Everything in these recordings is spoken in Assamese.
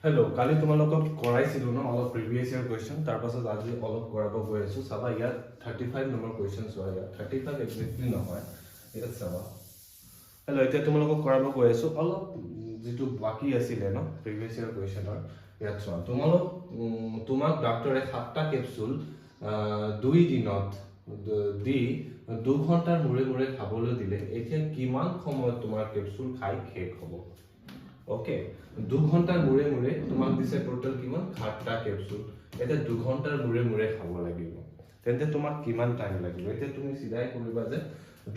হেল্ল' কালি তোমালোকক কৰাইছিলোঁ ন অলপ প্ৰিভিয়াছ ইয়াৰ কুৱেশ্যন তাৰপাছত আজি অলপ কৰাব গৈ আছোঁ চাবা ইয়াত 35 নম্বৰ কুৱেশ্যন চোৱা ইয়াত 35 একজেক্টলি নহয় ইয়াত চাবা হেল্ল' এতিয়া তোমালোকক কৰাব গৈ আছোঁ অলপ যিটো বাকী আছিলে ন প্ৰিভিয়াছ ইয়াৰ কুৱেশ্যনৰ ইয়াত চোৱা তোমাক ডাক্তৰে 7টা কেপচুল 2 দিনত দি 2 ঘণ্টাৰ মূৰে মূৰে খাবলৈ দিলে এতিয়া কিমান সময়ত তোমাৰ কেপচুল খাই শেষ হ'ব ওকে 2 ঘণ্টাৰ মূৰে মূৰে তোমাক দিছে টোটাল কিমান 7টা কেপচুল এটা 2 ঘণ্টাৰ মূৰে মূৰে খাব লাগিব তেন্তে তোমাক কিমান টাইম লাগিব এতিয়া তুমি সিধাই কৰিবা যে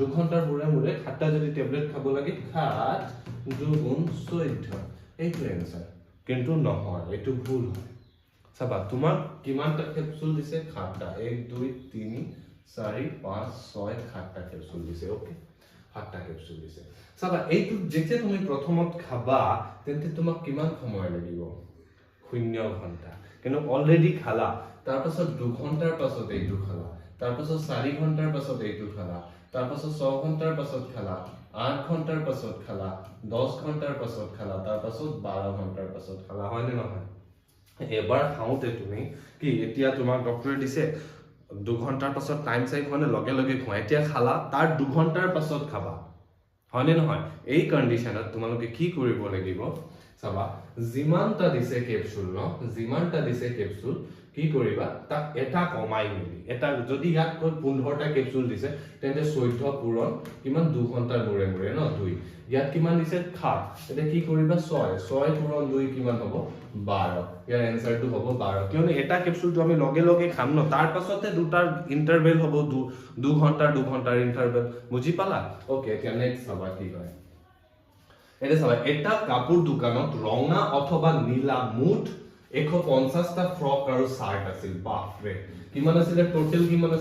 2 ঘণ্টাৰ মূৰে মূৰে 7টা যদি টেবলেট খাব লাগে 7 2 গুণ 14 এইটো এনসার কিন্তু নহয় এইটো ভুল হয় চাবা তোমাক কিমানটা কেপচুল দিছে 7টা 1 2 3 4 5 6 7টা কেপচুল দিছে ওকে 7টা কেপচুল দিছে চাবা এইটো যেতিয়া তুমি প্ৰথমত খাবা তেন্তে তোমাক কিমান সময় লাগিব 0 ঘণ্টা কিন্তু অলৰেডি খালা তাৰপাছত 2 ঘণ্টাৰ পাছত এইটো খালা তাৰপাছত 4 ঘণ্টাৰ পাছত এইটো খালা তাৰপাছত 6 ঘণ্টাৰ পাছত খালা 8 ঘণ্টাৰ পাছত খালা 10 ঘণ্টাৰ পাছত খালা তাৰপাছত 12 ঘণ্টাৰ পাছত খালা হয় নে নহয় এবাৰ খাওঁতে তুমি কি এতিয়া তোমাক ডক্টৰে দিছে 2 ঘণ্টাৰ পাছত টাইম চাই মানে লগে লগে খোৱা এতিয়া খালা তাৰ 2 ঘণ্টাৰ পাছত খাবা হয় নে নহয় এই কন্ডিশনত তোমালোকে কি কৰিব লাগিব চাবা জিমানটা দিছে কেপচুল ন জিমানটা দিছে কেপচুল কি কৰিবা তাক এটা কমাই মিলি এটা যদি ইয়াত 15টা কেপচুল দিছে তেন্তে 14 পূৰণ কিমান 2 ঘণ্টাৰ মূৰে মূৰে ন 2 ইয়াত কিমান দিছে 7 এটা কি কৰিবা 6 পূৰণ 2 কিমান হ'ব 12 ইয়াৰ এনসারটো হ'ব 12 কিয়নো এটা কেপচুলটো আমি লগে লগে খাম ন তাৰ পাছতে দুটাৰ ইন্টাৰভেল হ'ব 2 ঘণ্টাৰ ইন্টারভেল বুজি পালা ওকে এতিয়া নেক্সট চাবা কি হয় এটা চাবা এটা কাপোৰ দোকানত ৰঙা অথবা নীলা মুঠ 150টা ফ্ৰক আৰু শাৰ্ট আছিল বাপৰে কিমান আছিল টোটাল কিমান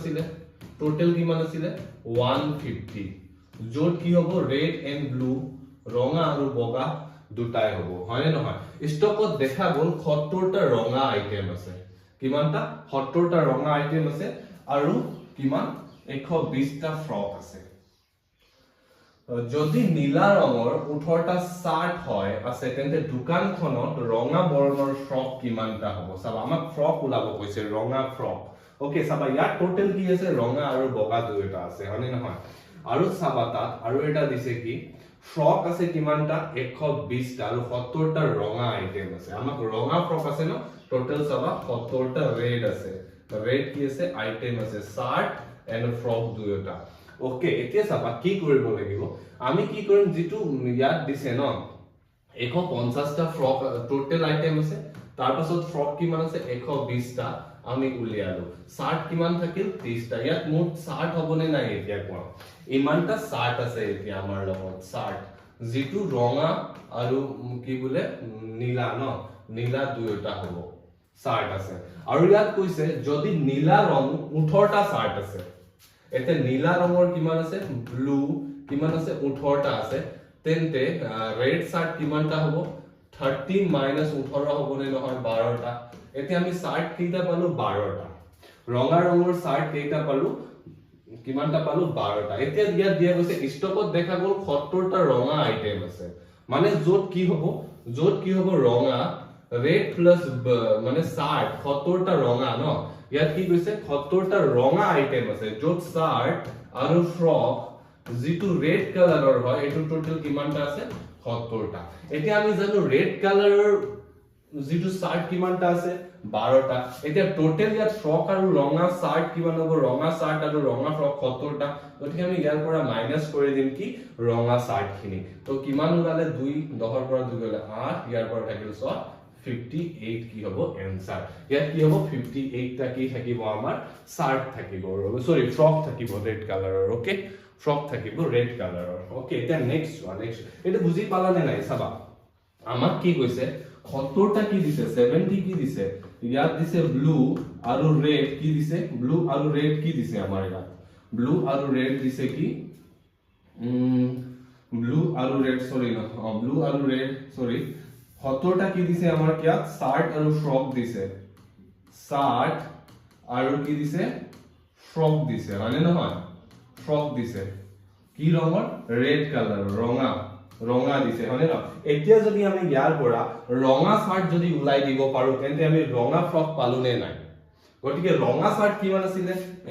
আছিল 150 য'ত কি হ'ব ৰেড এন্ড ব্লু ৰঙা আৰু বগা দুটাই হ'ব হয় নে নহয় ষ্টকত দেখা গ'ল 70টা ৰঙা আইটেম আছে কিমানটা 70টা ৰঙা আইটেম আছে আৰু কিমান 120টা ফ্ৰক আছে যদি নীলা ৰঙৰ 18টা শাৰ্ট হয় আছে তেন্তে দোকানখনত ৰঙা বৰণৰ ফ্ৰক কিমানটা হ'ব চাবা আমাক ফ্ৰক ওলাব কৈছে ৰঙা ফ্ৰক ওকে চাবা ইয়াত টোটাল কি আছে ৰঙা আৰু বগা দুটা আছে হয়নে নহয় আৰু চাবা তাত আৰু এটা দিছে কি ফ্ৰক আছে কিমানটা 120টা আৰু 70টা ৰঙা আইটেম আছে আমাক ৰঙা ফ্ৰক আছে ন টোটাল চাবা 70টা ৰেড আছে ৰেড কি আছে আইটেম আছে শাৰ্ট এন্ড ফ্ৰক দুটা ওকে এতিয়া চাবা কি কৰিব লাগিব আমি কি কৰিম যেটো ইয়াত দিছে ন 150টা ফ্ৰক টোটাল আইটেম আছে তাৰ পাছত ফ্ৰক কিমান আছে 120টা আমি উলিয়ালো শার্ট কিমান থাকিল 30টা ইয়াত মোট 60 হ'বনে নাই এতিয়া কোৱা ইমানটা শাৰ্ট আছে এতিয়া আমাৰ লগত শাৰ্ট যেটো ৰঙা আৰু কি বোলে নীলা ন নীলা দুটা হ'ব শাৰ্ট আছে আৰু ইয়াত কৈছে যদি নীলা ৰং 18টা শাৰ্ট আছে এতে নীলা ৰঙৰ কিমান আছে ব্লু কিমান আছে 18টা আছে তেন্তে ৰেড শার্ট কিমানটা হ'ব 30 - 18 হ'বনে নহয় 12টা এতিয়া আমি শার্ট কেইটা পালো 12টা ৰঙা ৰঙৰ শার্ট কেইটা পালো কিমানটা পালো 12টা এতিয়া দিয়া গৈছে ষ্টকত দেখা গ'ল 70টা ৰঙা আইটেম আছে মানে য'ত কি হ'ব ৰঙা ৰেড প্লাস মানে শাৰ্ট 70টা ৰঙা ন ইয়াত কি কৈছে 70টা ৰঙা আইটেম আছে য'ত শাৰ্ট আৰু ফ্ৰক যেটো ৰেড কালাৰৰ হয় এটো টোটাল কিমানটা আছে 70টা এতিয়া আমি জানো ৰেড কালাৰৰ যেটো শাৰ্ট কিমানটা আছে 12টা এতিয়া টোটাল ইয়াত ফ্ৰক আৰু ৰঙা শাৰ্ট কিমান হ'ব ৰঙা শাৰ্ট আৰু ৰঙা ফ্ৰক 70টা গতিকে আমি ইয়াৰ পৰা মাইনাস কৰি দিম কি ৰঙা শাৰ্ট খিনি তো কিমান ওলালে 2 10 ৰ পৰা 2 গলে 8 ইয়াৰ পৰা থাকিল 6 58 কি হ'ব এনসাৰ ইয়াত কি হ'ব 58 টা কি থাকিব আমাৰ শাৰ্ট থাকিব সৰি ফ্ৰক থাকিব ৰেড কালাৰৰ ওকে ফ্ৰক থাকিব ৰেড কালাৰৰ ওকে এটা নেক্সট এটা বুজি পালা নে নাই চাবা আমাক কি কৈছে 70টা কি দিছে 70 কি দিছে ইয়াত দিছে ব্লু আৰু ৰেড কি দিছে ব্লু আৰু ৰেড কি দিছে আমাৰ ইয়াত ব্লু আৰু ৰেড দিছে কি ব্লু আৰু ৰেড সৰি না ব্লু আৰু ৰেড সৰি 70টা কি দিছে আমাৰ কিয়াত শাৰ্ট আৰু ফ্ৰক দিছে শাৰ্ট আৰু কি দিছে ফ্ৰক দিছে মানে নহয় ফ্ৰক দিছে কি ৰঙৰ ৰেড কালাৰ ৰঙা ৰঙা দিছে হয়নে ন এতিয়া যদি আমি ইয়াৰ পৰা ৰঙা শাৰ্ট যদি উলাই দিব পাৰো তেন্তে আমি ৰঙা ফ্ৰক পালো নে নাই গটিকে ৰঙা শাৰ্ট কিমান আছিল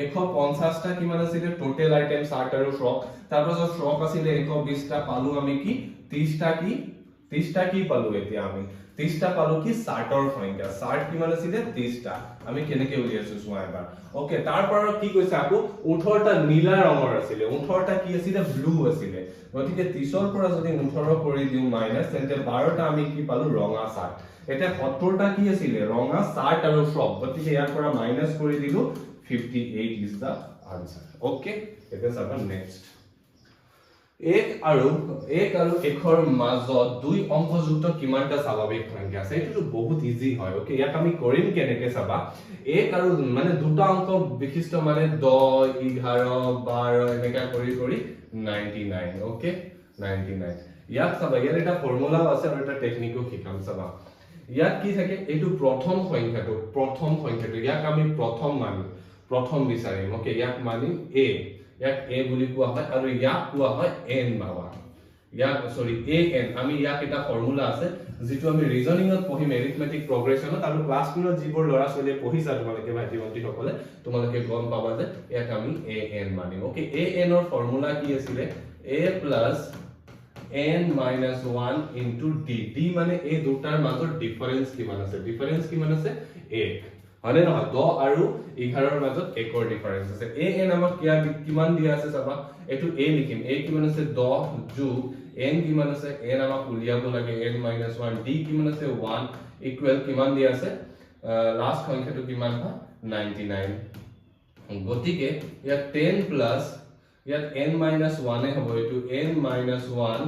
150 টা কিমান আছিল টোটাল আইটেম শাৰ্ট আৰু ফ্ৰক তাৰপাছত ফ্ৰক আছিল 120 টা পালো আমি কি 30 টা কি পালো এতিয়া আমি 30 টা পালো কি শাৰ্টৰ সংখ্যা শাৰ্ট কিমান আছিল 30 টা আমি কেনেকে উলিয়াইছো সোয়া এবাৰ ওকে তাৰ পৰা কি কৈছে আকো 18 টা নীলা ৰঙৰ আছিল 18 টা কি আছিল ব্লু আছিল গতিকে 30 ৰ পৰা যদি 18 কৰি দিও মাইনাস তেন্তে 12 টা আমি কি পালো ৰঙা শাৰ্ট এটা 70 টা কি আছিল ৰঙা শাৰ্ট আৰু ফ্ৰক গতিকে ইয়াৰ পৰা মাইনাস কৰি দিলো 58 ইজ দা আনসাৰ ওকে এটা সাবা নেক্সট এক আৰু একৰ মাজত দুই অংকযুক্ত কিমানটা স্বাভাৱিক সংখ্যা আছে এটো বহুত ইজি হয় ওকে ইয়াক আমি কৰিম কেনেকে চাবা এক আৰু মানে দুটা অংক বিশিষ্ট মানে 10 11 12 এনেকা কৰি 99 ওকে 99 ইয়াক চাবা ইয়াৰ এটা ফৰ্মুলা আছে আৰু এটা টেকনিকো শিকাম চাবা ইয়াক কি থাকে এটো প্ৰথম সংখ্যাটো ইয়াক আমি প্ৰথম বিচাৰিম ওকে ইয়াক মানিম a ইয়াক a বুলি কোৱা হয় আৰু ইয়াক কোৱা হয় n বাবা ইয়াক সৰি an আমি ইয়াক এটা ফৰ্মুলা আছে যেটো আমি ৰিজনিংত পঢ়িম এৰিথমেটিক প্ৰগ্ৰেছনত আৰু ক্লাছ 9ত যিবোৰ লৰা ছোৱালীয়ে পঢ়িছা তোমালোকে ভাইটি ভন্টি সকলে তোমালোকে গম পাবা যে ইয়াক আমি an মানিম ওকে an ৰ ফৰ্মুলা কি আছিল a n - 1 into d d মানে এই দুটাৰ মাজৰ ডিফাৰেন্স কিমান আছে 1 হয়নে নহয় 10 আৰু 11 ৰ মাজত 1 ৰ ডিফাৰেন্স আছে an আমাক কিমান দিয়া আছে চাবা এটো a লিখিম a কিমান আছে 10 যোগ n কিমান আছে n আমাক উলিয়াব লাগে n - 1 d কিমান আছে 1 ইকুৱেল কিমান দিয়া আছে লাষ্ট সংখ্যাটো কিমান হয় 99 গতিকে ইয়াত 10 প্লাস ইয়াত n - 1 এ হ'ব এটো n - 1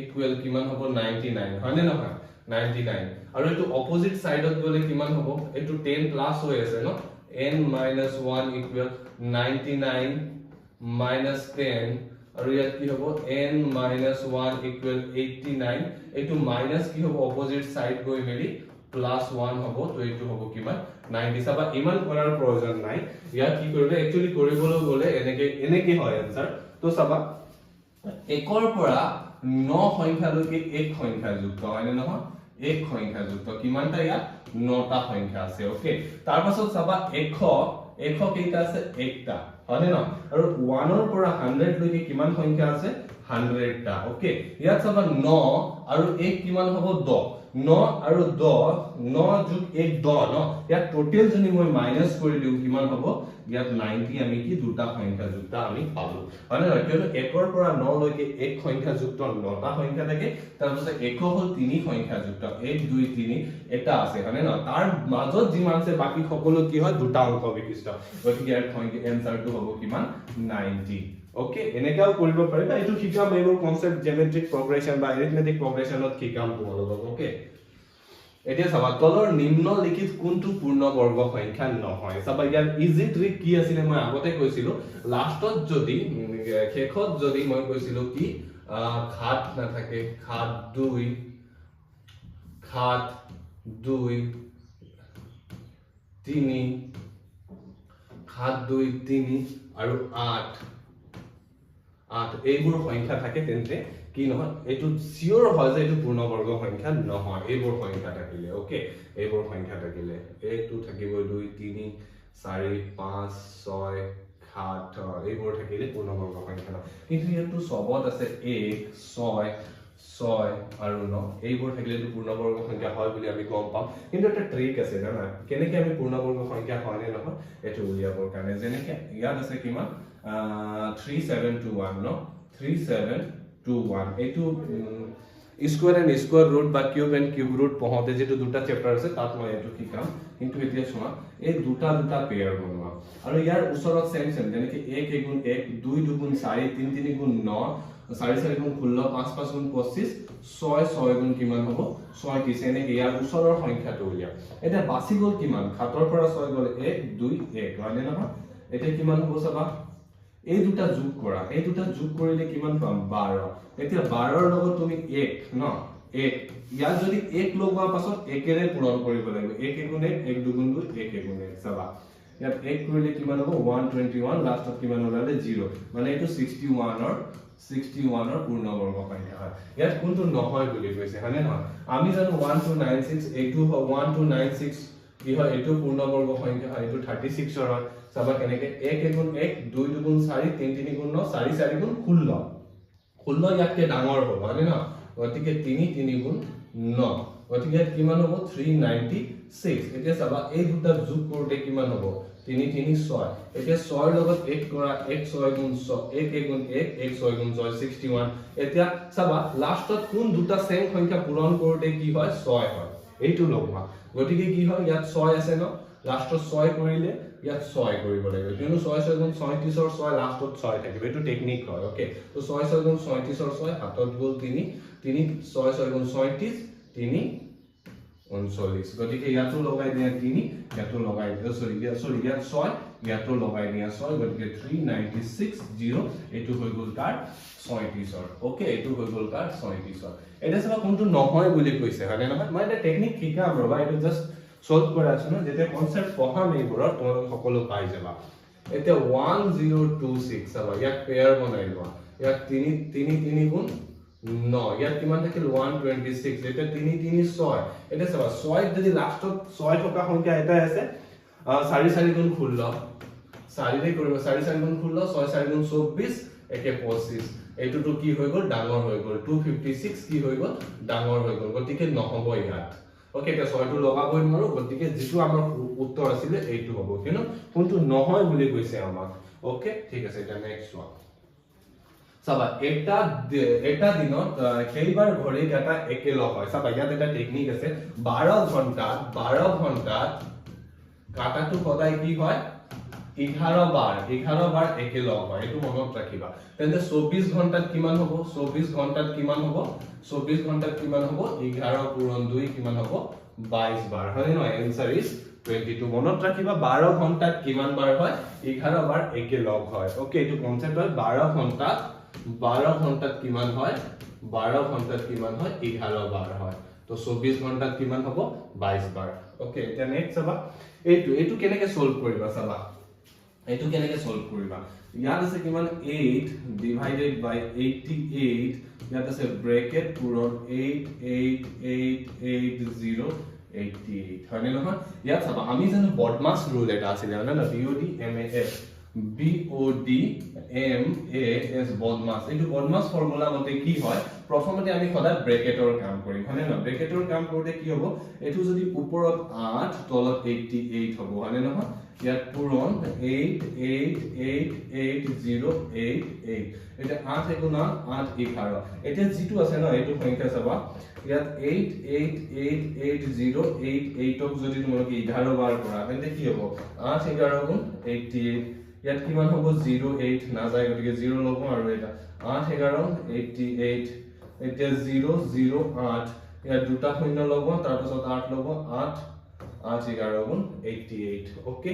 ইকুৱেল কিমান হ'ব 99 হয়নে নহয় 99 আৰু এটো অপোজিট সাইডত গলে কিমান হ'ব এটো 10 প্লাস হৈ আছে ন n - 1 ইকুৱেল 99 minus 10 আৰু ইয়াত কি হ'ব n - 1 ইকুৱেল 89 এটো মাইনাস কি হ'ব অপোজিট সাইড গৈ মেলি প্লাস 1 হ'ব তো এটো হ'ব কিমান 90 সাবা ইমান কৰাৰ প্ৰয়োজন নাই ইয়াত কি কৰিলে একচুয়ালি কৰিবলৈ গলে এনেকে হয় आंसर তো সাবা 1 ৰ পৰা 9 সংখ্যালৈকে এক সংখ্যা যুক্ত হয়নে নহয় এক সংখ্যা যুক্ত কিমানটা ইয়াত 9টা সংখ্যা আছে ওকে তাৰ পাছত চাবা 100 কেইটা আছে একটা হয়নে নহয় আৰু 1 ৰ পৰা 100 লৈকে কিমান সংখ্যা আছে 100টা ওকে ইয়াত চাবা 9 আৰু 1 কিমান হ'ব 10 9 আৰু 10 9 যোগ 1 10 ন ইয়াত টোটাল যদি মই মাইনাস কৰি দিও কিমান হ'ব ইয়াত 90 আমি কি দুটা সংখ্যা যুক্ত আমি পালো মানে কিয়নো 1 ৰ পৰা 9 লৈকে এক সংখ্যা যুক্ত 9টা সংখ্যা থাকে তাৰ পিছত 1 হ'ল 3 সংখ্যা যুক্ত 1 2 3 এটা আছে মানে ন তাৰ মাজত যিমান আছে বাকি সকলো কি হয় দুটা অংক বিশিষ্ট গতিকে ইয়াৰ সংখ্যা এনসাৰটো হ'ব কিমান 90 ওকে এনেকাও কৰিব পাৰিবা এটো শিকাম এইবোৰ কনসেপ্ট জিওমেট্ৰিক প্ৰগ্ৰেছন বা এৰিথমেটিক প্ৰগ্ৰেছনত শিকাম তোমালোকক ওকে এতিয়া চাবা তলৰ নিম্নলিখিত কোনটো পূৰ্ণবৰ্গ সংখ্যা নহয় চাবা ইয়াৰ ইজি ট্ৰিক কি আছিল মই আগতে কৈছিলো লাষ্টত যদি শেষত যদি মই কৈছিলো কি ঘাত না থাকে ঘাত 2 3 ঘাত 2 3 আৰু 8 এইবোৰ সংখ্যা থাকে তেন্তে কি নহয় এটো সিওৰ হয় যে এটো পূৰ্ণবৰ্গ সংখ্যা নহয় এইবোৰ সংখ্যা থাকিলে ওকে এইবোৰ সংখ্যা থাকিলে এটো থাকিব 2 3 4 5 6 7 এইবোৰ থাকিলে পূৰ্ণবৰ্গ সংখ্যা নহয় কিন্তু ইয়াতো সবত আছে 1 6 আৰু 9 এইবোৰ থাকিলে এটো পূৰ্ণবৰ্গ সংখ্যা হয় বুলি আমি গম পাম কিন্তু এটা ট্ৰিক আছে জানা কেনেকে আমি পূৰ্ণবৰ্গ সংখ্যা হয় নে নহয় এটো উলিয়াবৰ কাৰণে যেনেকে ইয়াত আছে কিমান 3721 ন 3721 এটো স্কয়ার এন্ড স্কয়ার রুট বা কিউব এন্ড কিউব রুট পঢ়তে যেটো দুটা চ্যাপ্টার আছে তাত মই এটো শিকাম কিন্তু এতিয়া শোনা এই দুটা পেয়ার বনোৱা আৰু ইয়াৰ ওচৰত সেম যেনেকে 1 গুণ 1 2 গুণ 4 3 3 গুণ 9 4 4 গুণ 16 5 5 গুণ 25 6 6 গুণ কিমান হ'ব 6 কি সেনে ইয়াৰ ওচৰৰ সংখ্যাটো উলিয়া এটা বাছি গল কিমান খাতৰ পৰা 6 গল 1 2 1 হয়নে নহয় এটা কিমান হ'ব চাবা এই দুটা যোগ কৰা এই দুটা যোগ কৰিলে কিমান পাম 12 এতিয়া 12 ৰ লগত তুমি 1 ন 1 ইয়াৰ যদি 1 লগোৱা পাছত 1 এৰে পূৰণ কৰিব লাগিব 1 গুণ 1 1 2 গুণ 2 1 গুণ 1 চাবা ইয়াত 1 কৰিলে কিমান হ'ব 121 লাষ্টত কিমান ওলালে 0 মানে এইটো 61 ৰ পূৰ্ণবৰ্গ সংখ্যা হয় ইয়াত কোনটো নহয় বুলি কৈছে হয়নে নহয় আমি জানো 1296 এইটো 1296 কি হয় এইটো পূৰ্ণবৰ্গ সংখ্যা হয় এইটো 36 ৰ হয় চাবা কেনেকে 1 গুণ 1 2 গুণ 4 3 3 গুণ 9 4 4 গুণ 16 16 ইয়াতকে ডাঙৰ হ'ব হয়নে নহয় গতিকে 3 3 গুণ 9 গতিকে কিমান হ'ব 396 এতিয়া চাবা এই দুটা যোগ কৰোতে কিমান হ'ব 3 3 6 এতিয়া 6 ৰ লগত 1 কৰা 1 6 গুণ 6 1 1 গুণ 1 1 6 গুণ 6 61 এতিয়া চাবা লাষ্টত কোন দুটা সেম সংখ্যা পূৰণ কৰোতে কি হয় 6 হয় এইটো লগা গতিকে কি হয় ইয়াত 6 আছে ন লাষ্টত 6 কৰিলে ইয়াত 6 কৰিব লাগিব কিয়নো 6 6 গুণ 37 ৰ 6 লাষ্টত 6 থাকিব এইটো টেকনিক হয় ওকে তো 6 6 গুণ 37 ৰ 6 হাতত গ'ল 3 3 6 6 গুণ 37 3 39 গতিকে ইয়াতো লগাই দিয়া 3 ইয়াতো লগাই দিয়া সরি ইয়াত 6 ইয়াতো লগাই দিয়া 6 গতিকে 396 0 এইটো হৈ গ'ল তাৰ 37 ৰ ওকে এইটো হৈ গ'ল তাৰ 37 ৰ এটা চাবা কোনটো নহয় বুলি কৈছে হয়নে নহয় মই এটা টেকনিক শিকাম ৰবা এইটো জাস্ট সলভ কৰা আছে ন যেতে কনসেপ্ট পঢ়াম এইবোৰৰ তোমালোক সকলো পাই যাবা এতিয়া 1026 চাবা ইয়াত পেয়াৰ বনাই লোৱা ইয়াত 3 3 গুণ 9 ইয়াত কিমান থাকিল 126 এটা 3 3 6 এটা চাবা 6 যদি লাষ্টত 6 থকা সংখ্যা এটা আছে 4 4 গুণ 16 4 ৰে কৰিব 4 4 গুণ 16 6 4 গুণ 24 একে 25 এইটো তো কি হৈ গ'ল ডাঙৰ হৈ গ'ল 256 কি হৈ গ'ল ডাঙৰ হৈ গ'ল গতিকে নহব ইয়াত ওকে এটা 6 টো লগাবই নোৱাৰো গতিকে যেটো আমাৰ উত্তৰ আছিল এইটো হ'ব কিন্তু কোনটো নহয় বুলি কৈছে আমাক ওকে ঠিক আছে এটা নেক্সট ওয়ান চাবা এটা দিনত কেইবাৰ ঘড়ী কাটা একেলগ হয় চাবা ইয়াত এটা টেকনিক আছে 12 ঘণ্টাত কাটাটো সদায় কি হয় 11 বাৰ একেলগ হয় এটো মনত ৰাখিবা তেন্তে 24 ঘণ্টাত কিমান হ'ব 24 ঘণ্টাত কিমান হ'ব 24 ঘণ্টাত কিমান হ'ব 11 পূৰণ 2 কিমান হ'ব 22 বাৰ হয় ন आंसर ইজ 22 মনত ৰাখিবা 12 ঘণ্টাত কিমান বাৰ হয় 11 বাৰ একেলগ হয় ওকে এটো কনসেপ্ট হয় 12 ঘণ্টাত কিমান হয় 12 ঘণ্টাত কিমান হয় 11 বাৰ হয় তো 24 ঘণ্টাত কিমান হ'ব 22 বাৰ ওকে এটা নেক্সট চাবা এইটো কেনেকে সলভ কৰিবা চাবা এইটো কেনেকে সলভ কৰিবা ইয়াত আছে কিমান 8 ডিভাইডেড বাই 88 ইয়াত আছে ব্ৰেকেট পূৰণ 888088 হয়নে নহয় ইয়াত চাবা আমি জানো বডমাস ৰুল এটা আছিল না BODMAS বডমাস এইটো বডমাস ফৰ্মুলা মতে কি হয় প্ৰথমতে আমি সদায় ব্ৰেকেটৰ কাম কৰিম হয়নে নহয় ব্ৰেকেটৰ কাম কৰোতে কি হ'ব এটো যদি ওপৰত 8 তলত 88 হ'ব হয়নে নহয় ইয়াত পূৰণ 888088 এটা 8 গুণ 8 11 এটা যেটো আছে না এইটো সংখ্যা চাবা ইয়াত 888088 ক যদি তোমালোকে 11 বাৰ কৰা তেন্তে কি হ'ব 8 11 গুণ 88 ইয়াত কিমান হ'ব 08 না যায় গতিকে 0 লব আৰু এটা 8 11 88 এতিয়া 008 ইয়াত দুটা শূন্য লব তাৰ পাছত 8 লব 8 11 গুণ 88 ওকে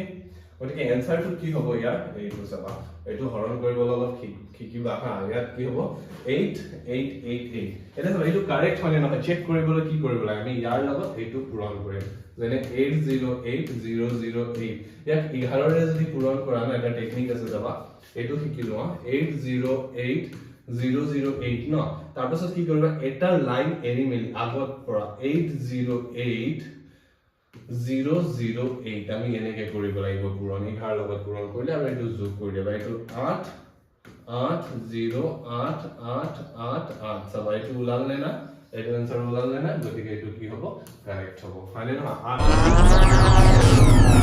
গতিকে आंसरটো কি হ'ব ইয়াৰ এইটো চাবা এইটো হৰণ কৰিবলৈ অলপ শিকিবা হা ইয়াত কি হ'ব 8888 এটা চাবা এইটো কাৰেক্ট হয় নহয় চেক কৰিবলৈ কি কৰিব লাগে আমি ইয়াৰ লগত এইটো পূৰণ কৰিম যেনে 808008 ইয়াক 11 ৰে যদি পূৰণ কৰা না এটা টেকনিক আছে যাবা এইটো শিকিলো 808008 ন তাৰ পাছত কি কৰিবা এটা লাইন এৰি মেলি আগত পৰা 808 আমি এনেকে কৰিব লাগিব পূৰণ 11 লগত পূৰণ কৰিলে আৰু এইটো যোগ কৰি দিবা এইটো 8 চাবা এইটো ওলাল না এইটো आंसर ওলাল না গতিকে এইটো কি হ'ব কাৰেক্ট হ'ব ফাইনেল 8